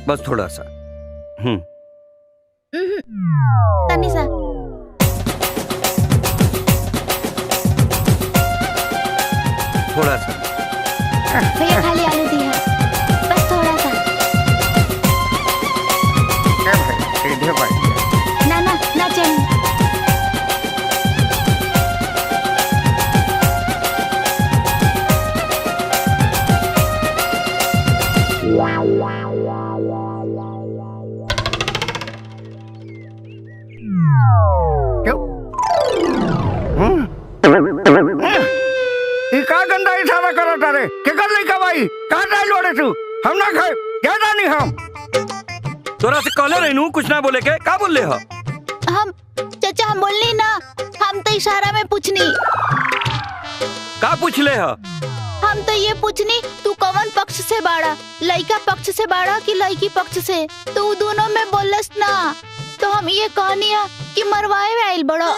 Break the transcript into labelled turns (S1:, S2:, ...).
S1: बस थोड़ा सा।
S2: तनी सा।
S1: थोड़ा सा।
S2: भैया खाली आलू दिया, बस थोड़ा सा।
S1: सीधे बैठ जा।
S2: ना ना ना चल।
S1: का गंदा इशारा करो तारे के कर ली का भाई कहां जाई लोड़े तू हम ना खाए क्या जानी हम तोरा से कहले रहनू कुछ ना बोले के का बोल ले हो
S2: हम चाचा हम बोलनी ना, हम तो इशारा में पूछनी।
S1: का पूछ ले हो
S2: हम तो ये पूछनी तू कौन पक्ष से बाड़ा, लड़का पक्ष से बाड़ा कि लड़की पक्ष से, तू दोनों में बोलस ना तो हम ये कहनी है कि मरवाए में आइल बड़ो।